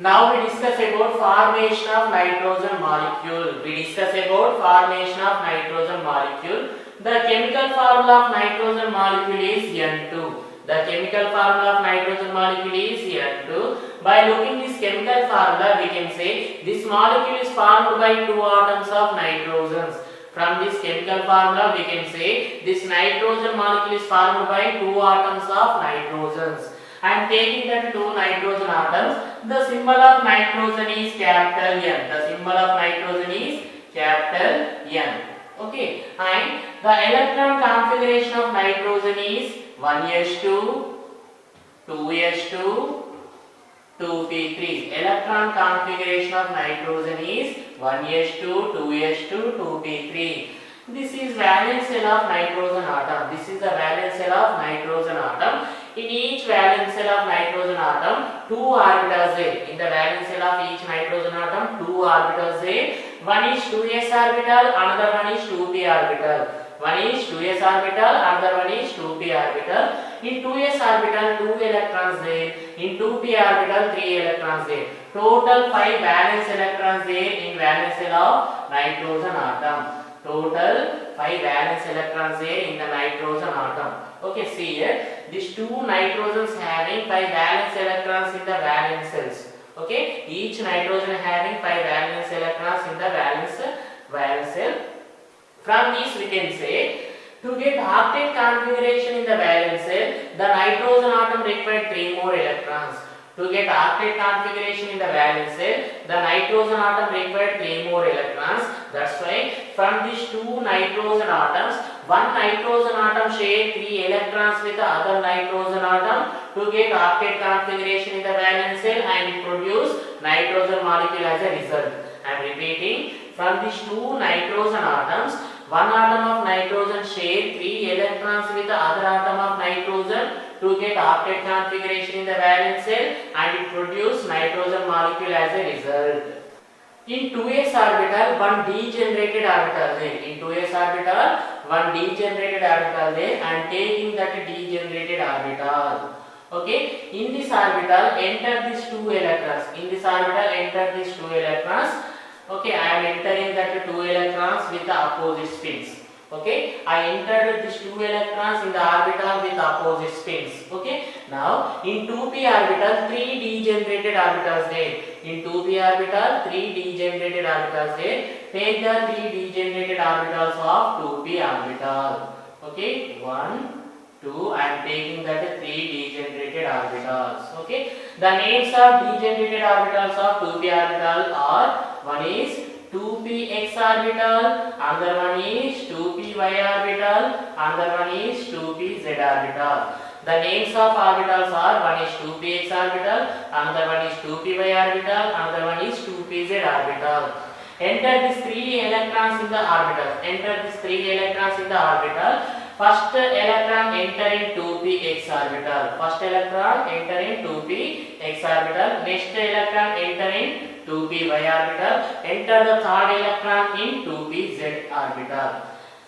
Now we discuss about formation of nitrogen molecule. We discuss about formation of nitrogen molecule. The chemical formula of nitrogen molecule is N2. The chemical formula of nitrogen molecule is N2. By looking this chemical formula, we can say this molecule is formed by two atoms of nitrogens. From this chemical formula, we can say this nitrogen molecule is formed by two atoms of nitrogens. I am taking that two nitrogen atoms. The symbol of nitrogen is capital N. The symbol of nitrogen is capital N. Okay. And the electron configuration of nitrogen is 1s2, 2s2, 2p3. Electron configuration of nitrogen is 1s2, 2s2, 2p3. This is valence cell of nitrogen atom. This is the valence cell of nitrogen atom. In each valence cell of nitrogen atom, two orbitals there. In the valence cell of each nitrogen atom, two orbitals there. One is 2s orbital, another one is 2p orbital. One is 2s orbital, another one is 2p orbital. In 2s orbital, 2 electrons there. In 2p orbital, 3 electrons there. Total 5 valence electrons there in valence cell of nitrogen atom. Total 5 valence electrons there in the nitrogen atom. Okay, see here. These two nitrogens having 5 valence electrons in the valence cells. Okay, each nitrogen having 5 valence electrons in the valence cell. From this we can say, to get octet configuration in the valence cell, the nitrogen atom required 3 more electrons. To get octet configuration in the valence cell, the nitrogen atom required 3 more electrons. That's why from these two nitrogen atoms, one nitrogen atom share 3 electrons with the other nitrogen atom to get octet configuration in the valence cell and produce nitrogen molecule as a result. I am repeating, from these two nitrogen atoms, one atom of nitrogen share 3 electrons with the other atom of nitrogen to get octet configuration in the valence cell and it produce nitrogen molecule as a result. In 2s orbital, one degenerated orbital there. In 2s orbital, one degenerated orbital there and taking that degenerated orbital. Okay, in this orbital enter these 2 electrons. In this orbital enter these 2 electrons. Okay, I am entering that 2 electrons with the opposite spins. Okay, I entered these 2 electrons in the orbital with opposite spins. Okay, now in 2p orbital, 3 degenerated orbitals there. In 2p orbital, 3 degenerated orbitals there. Take the 3 degenerated orbitals of 2p orbital. Okay, 1, 2. I am taking that 3 degenerated orbitals. Okay, the names of degenerated orbitals of 2p orbital are, one is 2px orbital, another one is 2py orbital, another one is 2pz orbital. The names of orbitals are, one is 2px orbital, another one is 2py orbital, another one is 2pz orbital. Enter these 3 electrons in the orbital. Enter these 3 electrons in the orbital. First electron entering 2px orbital. First electron entering 2px orbital. Next electron entering 2py orbital. Enter the third electron in 2pz orbital.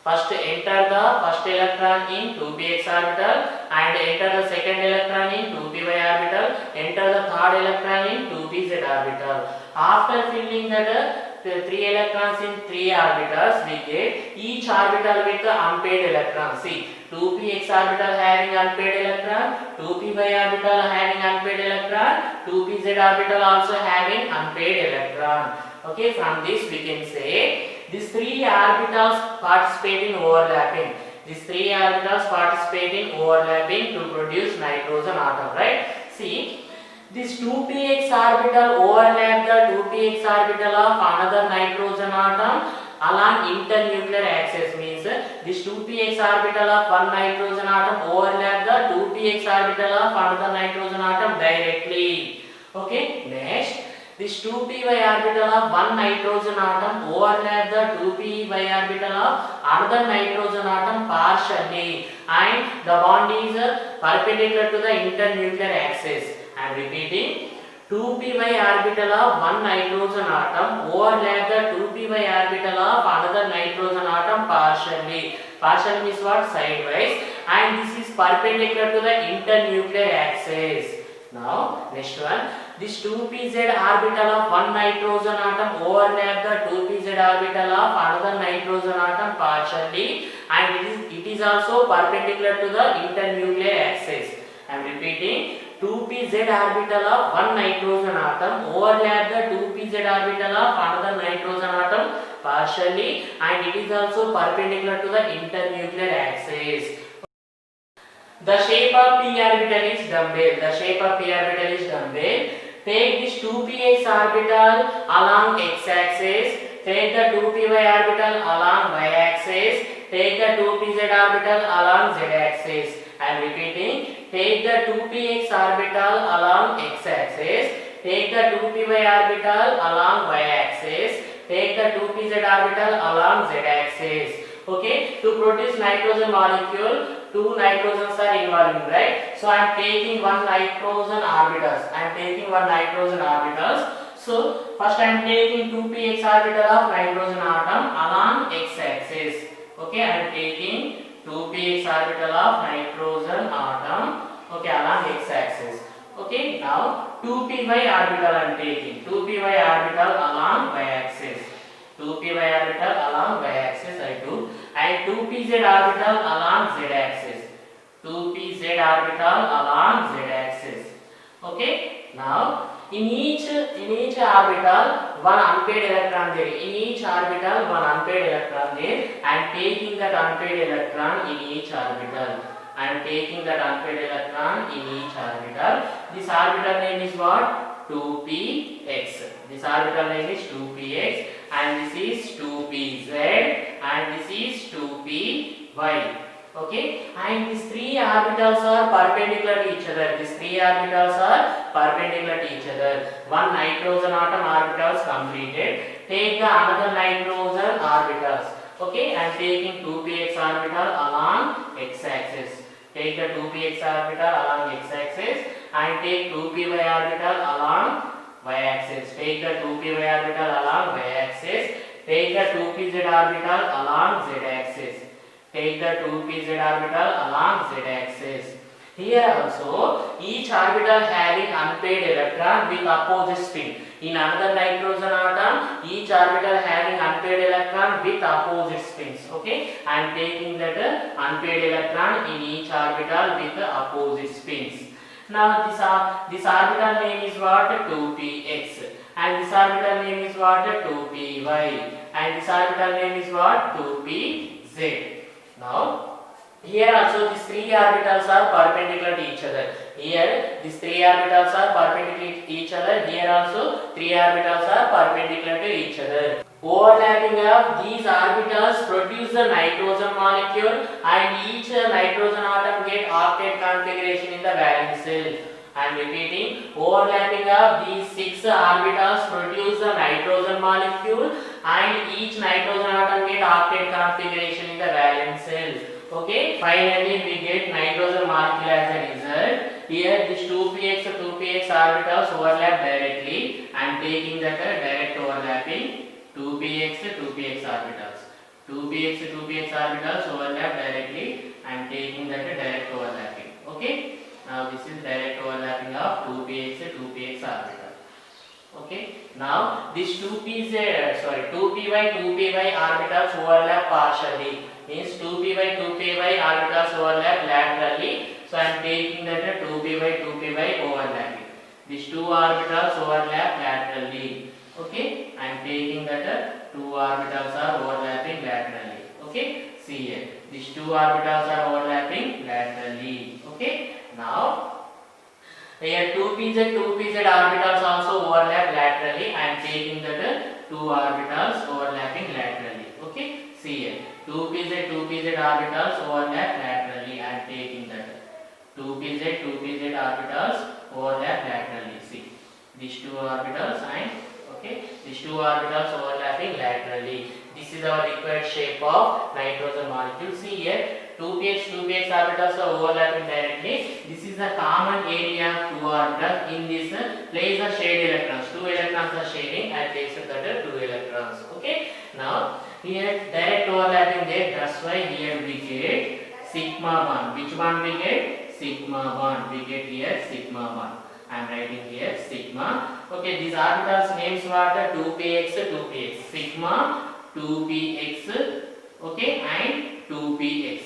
First enter the first electron in 2px orbital and enter the second electron in 2py orbital. Enter the third electron in 2pz orbital. After filling the 3 electrons in 3 orbitals, we get each orbital with the unpaired electron. See, 2px orbital having unpaired electron, 2py orbital having unpaired electron, 2pz orbital also having unpaired electron. Okay, from this we can say these 3 orbitals participate in overlapping. These 3 orbitals participate in overlapping to produce nitrogen atom, right? See, this 2px orbital overlap the 2px orbital of another nitrogen atom along internuclear axis, means this 2px orbital of one nitrogen atom overlap the 2px orbital of another nitrogen atom directly. Okay, next this 2py orbital of one nitrogen atom overlap the 2py orbital of another nitrogen atom partially and the bond is perpendicular to the internuclear axis. I am repeating, 2py orbital of one nitrogen atom overlap the 2py orbital of another nitrogen atom partially. Partial means what? Sideways, and this is perpendicular to the internuclear axis. Now next one, this 2pz orbital of one nitrogen atom overlap the 2pz orbital of another nitrogen atom partially, and it is also perpendicular to the internuclear axis. I am repeating, 2pz orbital of one nitrogen atom overlap the 2pz orbital of another nitrogen atom partially, and it is also perpendicular to the internuclear axis. The shape of p orbital is dumbbell. The shape of p orbital is dumbbell. Take this 2px orbital along x-axis. Take the 2py orbital along y-axis. Take the 2pz orbital along z-axis. I am repeating. Take the 2px orbital along x-axis. Take the 2py orbital along y-axis. Take the 2pz orbital along z-axis. Okay, to produce nitrogen molecule, two nitrogens are involved, right? So I am taking one nitrogen orbitals. I am taking one nitrogen orbitals. So first I am taking 2px orbital of nitrogen atom along x-axis. Okay, I am taking 2px orbital of nitrogen atom. Okay, along x-axis. Okay, now 2py orbital I am taking. 2py orbital along y-axis. 2py orbital along y-axis I do, and 2pz orbital along z-axis. 2pz orbital along z-axis. Okay, now in each orbital one unpaired electron there. In each orbital one unpaired electron there. I am taking that unpaired electron in each orbital. I am taking that unpaired electron in each orbital. This orbital name is what? 2px. This orbital name is 2px, and this is 2pz, and this is 2py. Okay, and these three orbitals are perpendicular to each other. These three orbitals are perpendicular to each other. One nitrogen atom orbitals completed. Take the another nitrogen orbitals. Okay, I am taking 2px orbital along x-axis. Take the 2px orbital along x-axis, and take 2py orbital along y-axis. Take the 2py orbital along y-axis. Take the 2pz orbital along z-axis. Take the 2pz orbital along z-axis. Here also, each orbital having unpaired electron with opposite spin. In another nitrogen atom, each orbital having unpaired electron with opposite spins. Okay, I am taking that unpaired electron in each orbital with opposite spins. Now this orbital name is what? 2px, and this orbital name is what? 2py, and this orbital name is what? 2pz. Now here also these three orbitals are perpendicular to each other. Here these three orbitals are perpendicular to each other. Here also three orbitals are perpendicular to each other. Overlapping of these orbitals produce the nitrogen molecule, and each nitrogen atom get octet configuration in the valence shell. I am repeating, overlapping of these six orbitals produce the nitrogen molecule, and each nitrogen atom get octet configuration in the valence shell. Okay, finally we get nitrogen molecule as a result. Here this 2px orbitals overlap directly. I am taking that direct overlapping. 2px orbitals. 2px orbitals overlap directly. I am taking that direct overlapping. Okay. Now this is direct overlapping of 2px orbital. Okay. Now this 2py orbitals overlap partially. Means 2py orbitals overlap laterally. So I am taking that 2py overlapping. These two orbitals overlap laterally. Okay, I am taking that two orbitals are overlapping laterally. Okay, see here. These two orbitals are overlapping laterally. Okay, now here 2pz orbitals also overlap laterally. I am taking that two orbitals overlapping laterally. Okay, see here. 2pz orbitals overlap laterally. I am taking that 2pz orbitals overlap laterally. See, these two orbitals and okay, these two orbitals overlapping laterally. This is our required shape of nitrogen molecule. See here, 2px orbitals are overlapping directly. This is the common area of two orbitals. In this place the shade electrons. Two electrons are shading. I placed that two electrons. Okay. Now here direct overlapping there. That's why here we get sigma bond. Which bond we get? Sigma bond. We get here sigma bond. I am writing here sigma. Okay, these orbitals names what? 2px, 2px, sigma 2px, okay, and 2px.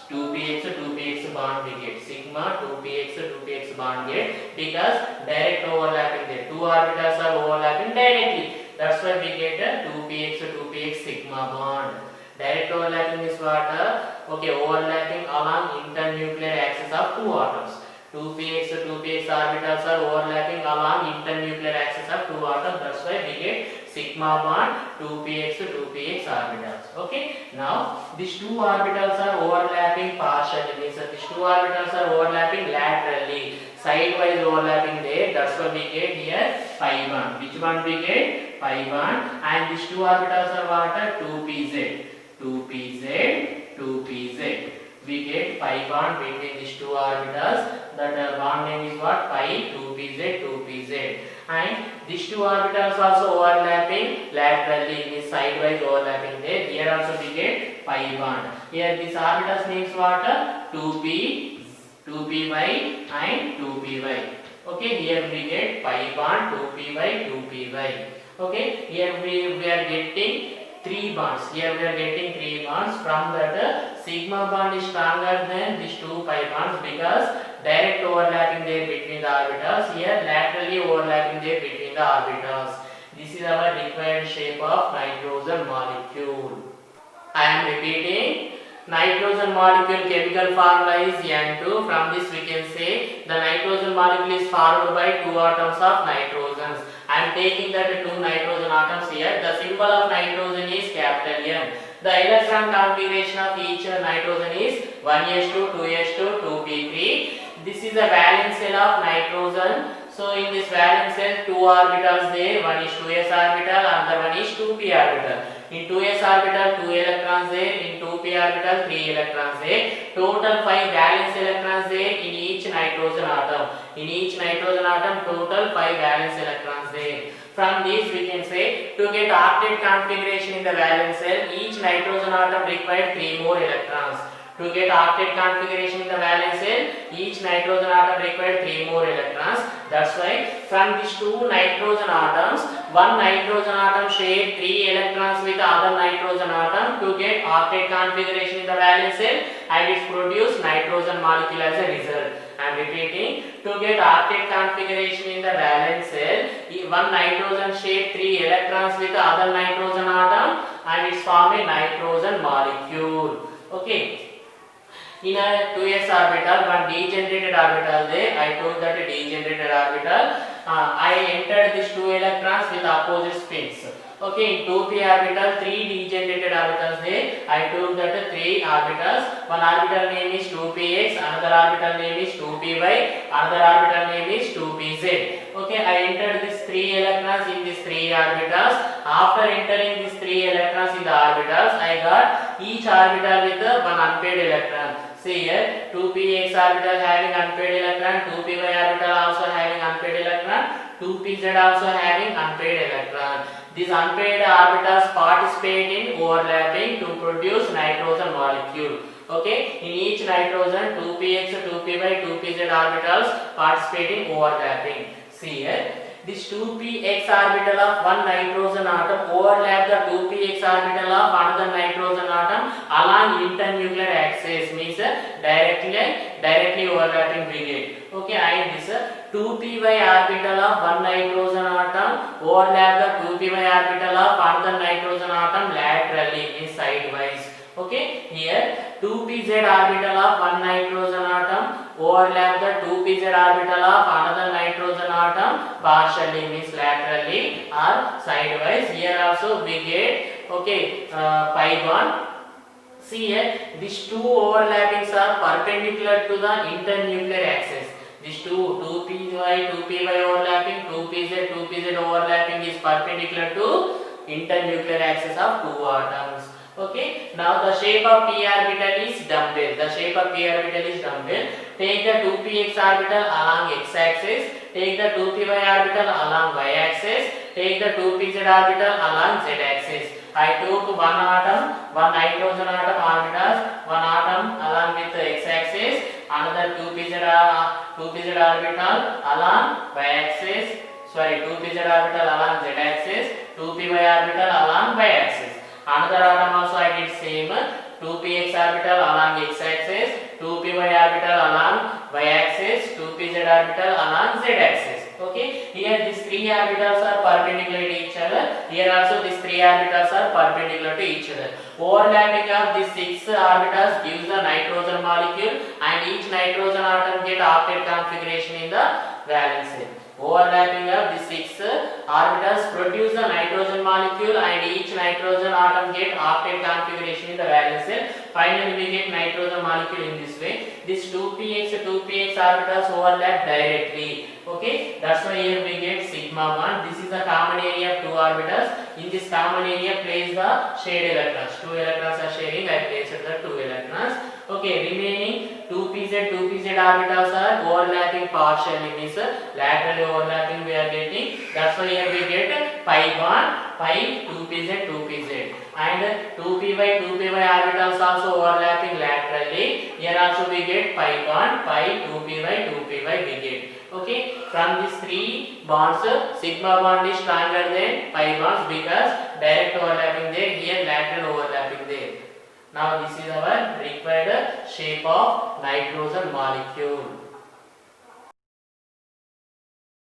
2px, 2px bond we get, sigma 2px, 2px bond get, because direct overlapping there. Two orbitals are overlapping directly. That's why we get a 2px, 2px sigma bond. Direct overlapping is what? Okay, overlapping along internuclear axis of two atoms. 2px, 2px orbitals are overlapping along internuclear axis of two atoms. That's why we get sigma bond 2px, 2px orbitals. Okay. Now these two orbitals are overlapping partially. Means these two orbitals are overlapping laterally, sidewise overlapping there. That's why we get here pi bond. Which bond we get? Pi bond. And these two orbitals are what? 2pz, 2pz, 2pz. We get pi bond between these two orbitals. That bond name is what? Pi 2pz, 2pz. And these two orbitals also overlapping laterally, means sidewise overlapping there. Here also we get pi bond. Here this orbitals names what? 2p, 2py and 2py. Okay, here we get pi bond 2py, 2py. Okay, here we are getting three bonds. Here we are getting three bonds. From that sigma bond is stronger than these two pi bonds because direct overlapping there between the orbitals. Here laterally overlapping there between the orbitals. This is our required shape of nitrogen molecule. I am repeating. Nitrogen molecule chemical formula is N2. From this we can say the nitrogen molecule is formed by two atoms of nitrogens. I am taking that two nitrogen atoms here. The symbol of nitrogen is capital N. The electron configuration of each nitrogen is 1s2, 2s2, 2p3. This is a valence shell of nitrogen. So in this valence shell, two orbitals there. One is 2s orbital, another one is 2p orbital. In 2s orbital, 2 electrons there. In 2p orbital, 3 electrons there. Total 5 valence electrons there in each nitrogen atom. In each nitrogen atom, total 5 valence electrons there. From this we can say to get octet configuration in the valence shell, each nitrogen atom required 3 more electrons. To get octet configuration in the valence shell, each nitrogen atom required 3 more electrons. That's why from these two nitrogen atoms, one nitrogen atom shared 3 electrons with the other nitrogen atom to get octet configuration in the valence shell, and it produced nitrogen molecule as a result. I am repeating, to get octet configuration in the valence shell, one nitrogen shared 3 electrons with the other nitrogen atom, and it formed a nitrogen molecule. Okay. In a 2s orbital, one degenerated orbital there. I took that degenerated orbital. I entered these 2 electrons with opposite spins. Okay, in 2p orbital, 3 degenerated orbitals there. I took that 3 orbitals. One orbital name is 2px, another orbital name is 2py, another orbital name is 2pz. Okay, I entered these 3 electrons in these 3 orbitals. After entering these 3 electrons in the orbitals, I got each orbital with one unpaired electron. See here, 2px orbital having unpaired electron, 2py orbital also having unpaired electron, 2pz also having unpaired electron. These unpaired orbitals participate in overlapping to produce nitrogen molecule. Okay, in each nitrogen, 2px, 2py, 2pz orbitals participate in overlapping. See here. This 2px orbital of one nitrogen atom overlap the 2px orbital of another nitrogen atom along internuclear axis, means directly overlapping we get. Okay, and this 2py orbital of one nitrogen atom overlap the 2py orbital of another nitrogen atom laterally, means sidewise. Okay, here 2pz orbital of one nitrogen atom overlap the 2pz orbital of another nitrogen atom partially, means laterally or sidewise. Here also we get pi bond. See here, these two overlappings are perpendicular to the internuclear axis. These two 2py overlapping, 2pz overlapping is perpendicular to internuclear axis of two atoms. Okay, now the shape of p orbital is dumbbell. The shape of p orbital is dumbbell. Take the 2px orbital along x axis, take the 2py orbital along y axis, take the 2pz orbital along z-axis. I took one atom, one nitrogen atom orbitals, one atom along with the x-axis, another 2pz orbital along y-axis. Sorry, 2pz orbital along z-axis, 2py orbital along y-axis. Another atom also I did same. 2px orbital along x-axis, 2py orbital along y-axis, 2pz orbital along z-axis. Okay, here these three orbitals are perpendicular to each other. Here also these three orbitals are perpendicular to each other. Overlapping of these 6 orbitals gives the nitrogen molecule, and each nitrogen atom get octet configuration in the valence shell. Overlapping of the 6 orbitals produce the nitrogen molecule, and each nitrogen atom get octet configuration in the valence shell. Finally we get nitrogen molecule in this way. This 2px orbitals overlap directly. Okay, that's why here we get sigma bond. This is the common area of 2 orbitals. In this common area place the shared electrons. 2 electrons are sharing. I placed the 2 electrons. Okay, remaining 2pz orbitals are overlapping partially, means laterally overlapping we are getting. That's why here we get pi bond, pi 2pz, and 2py orbitals also overlapping laterally. Here also we get pi bond, pi 2py we get. Okay, from these 3 bonds, sigma bond is stronger than pi bonds because direct overlapping there, here lateral overlapping there. Now this is our required shape of nitrogen molecule.